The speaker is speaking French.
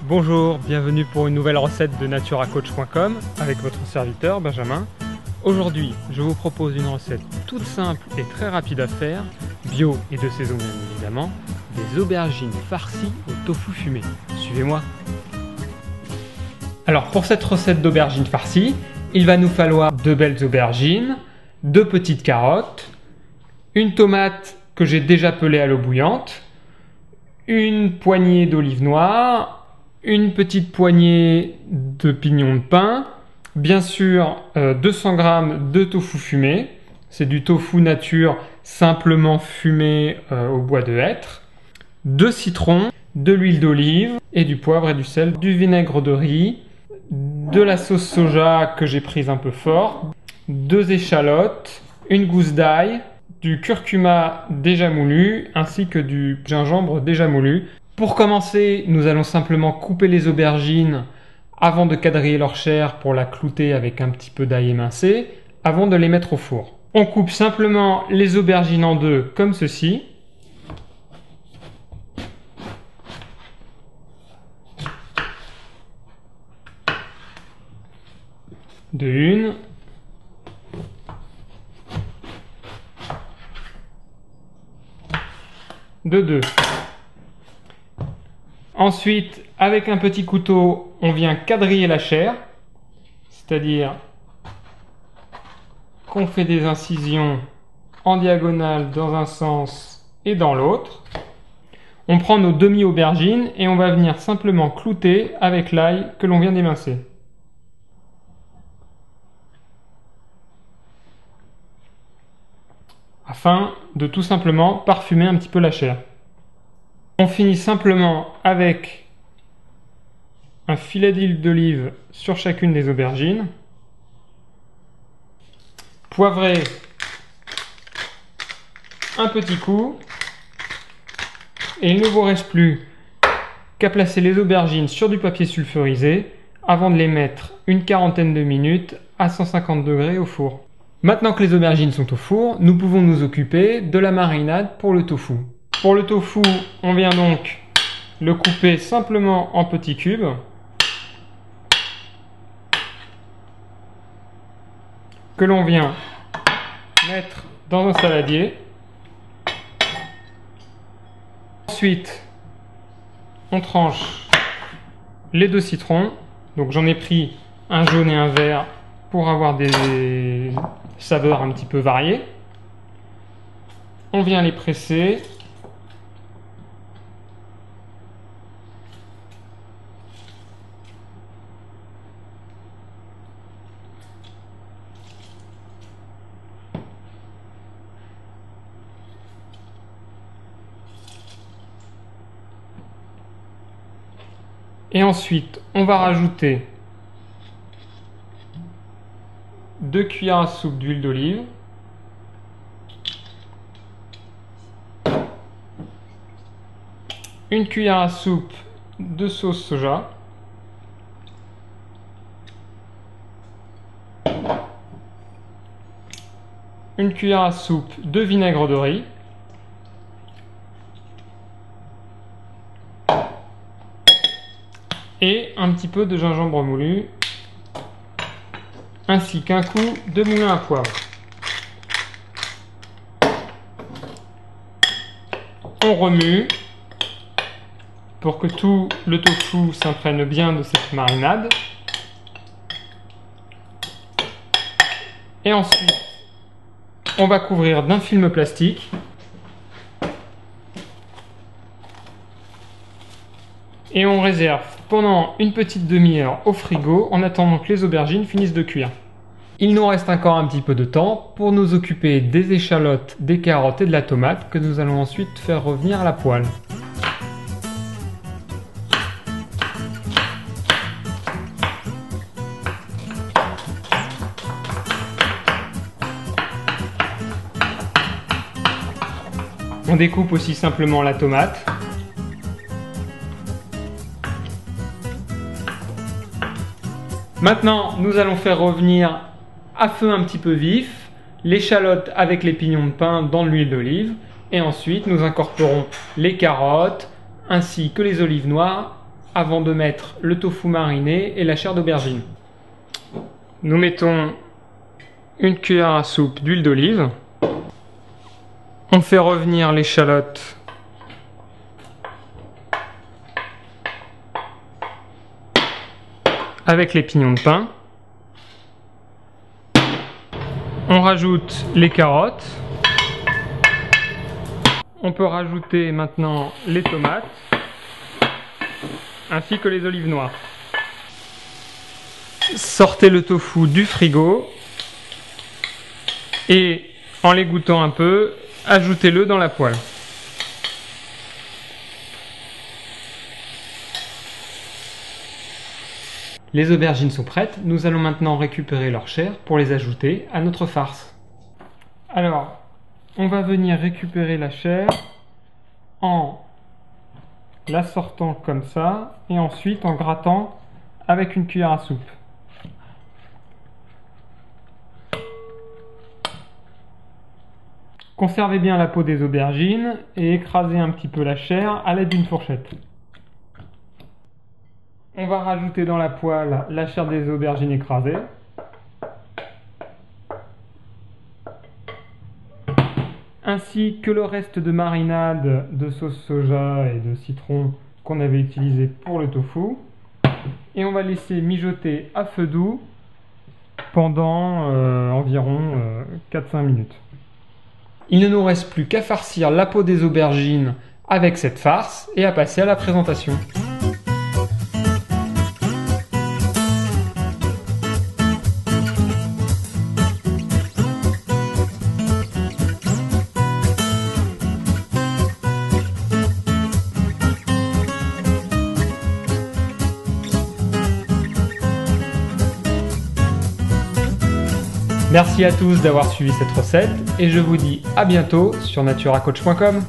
Bonjour, bienvenue pour une nouvelle recette de naturacoach.com avec votre serviteur Benjamin. Aujourd'hui, je vous propose une recette toute simple et très rapide à faire, bio et de saison bien évidemment, des aubergines farcies au tofu fumé. Suivez-moi. Alors pour cette recette d'aubergines farcies, il va nous falloir 2 belles aubergines, 2 petites carottes, une tomate que j'ai déjà pelée à l'eau bouillante, une poignée d'olives noires, une petite poignée de pignons de pain, bien sûr 200 g de tofu fumé, c'est du tofu nature simplement fumé au bois de hêtre, 2 citrons, de l'huile d'olive et du poivre et du sel, du vinaigre de riz, de la sauce soja que j'ai prise un peu fort, 2 échalotes, une gousse d'ail, du curcuma déjà moulu ainsi que du gingembre déjà moulu. Pour commencer, nous allons simplement couper les aubergines avant de quadriller leur chair pour la clouter avec un petit peu d'ail émincé, avant de les mettre au four. On coupe simplement les aubergines en deux comme ceci. De une. De deux. Ensuite, avec un petit couteau, on vient quadriller la chair, c'est-à-dire qu'on fait des incisions en diagonale dans un sens et dans l'autre. On prend nos demi-aubergines et on va venir simplement clouter avec l'ail que l'on vient d'émincer. Afin de tout simplement parfumer un petit peu la chair. On finit simplement avec un filet d'huile d'olive sur chacune des aubergines. Poivrer un petit coup. Et il ne vous reste plus qu'à placer les aubergines sur du papier sulfurisé avant de les mettre une quarantaine de minutes à 150 degrés au four. Maintenant que les aubergines sont au four, nous pouvons nous occuper de la marinade pour le tofu. Pour le tofu, on vient donc le couper simplement en petits cubes. Que l'on vient mettre dans un saladier. Ensuite, on tranche les 2 citrons. Donc j'en ai pris un jaune et un vert pour avoir des saveurs un petit peu variées. On vient les presser. Et ensuite, on va rajouter 2 cuillères à soupe d'huile d'olive, une cuillère à soupe de sauce soja, une cuillère à soupe de vinaigre de riz, et un petit peu de gingembre moulu, ainsi qu'un coup de moulin à poivre. On remue pour que tout le tofu s'imprègne bien de cette marinade. Et ensuite, on va couvrir d'un film plastique. Et on réserve pendant une petite demi-heure au frigo en attendant que les aubergines finissent de cuire. Il nous reste encore un petit peu de temps pour nous occuper des échalotes, des carottes et de la tomate que nous allons ensuite faire revenir à la poêle. On découpe aussi simplement la tomate. Maintenant, nous allons faire revenir à feu un petit peu vif l'échalote avec les pignons de pain dans l'huile d'olive et ensuite nous incorporons les carottes ainsi que les olives noires avant de mettre le tofu mariné et la chair d'aubergine. Nous mettons une cuillère à soupe d'huile d'olive. On fait revenir l'échalote avec les pignons de pain. On rajoute les carottes. On peut rajouter maintenant les tomates ainsi que les olives noires. Sortez le tofu du frigo et en l'égoutant un peu, ajoutez-le dans la poêle. Les aubergines sont prêtes, nous allons maintenant récupérer leur chair pour les ajouter à notre farce. Alors, on va venir récupérer la chair en la sortant comme ça et ensuite en grattant avec une cuillère à soupe. Conservez bien la peau des aubergines et écrasez un petit peu la chair à l'aide d'une fourchette. On va rajouter dans la poêle la chair des aubergines écrasées. Ainsi que le reste de marinade de sauce soja et de citron qu'on avait utilisé pour le tofu. Et on va laisser mijoter à feu doux pendant environ 4-5 minutes. Il ne nous reste plus qu'à farcir la peau des aubergines avec cette farce et à passer à la présentation. Merci à tous d'avoir suivi cette recette et je vous dis à bientôt sur naturacoach.com.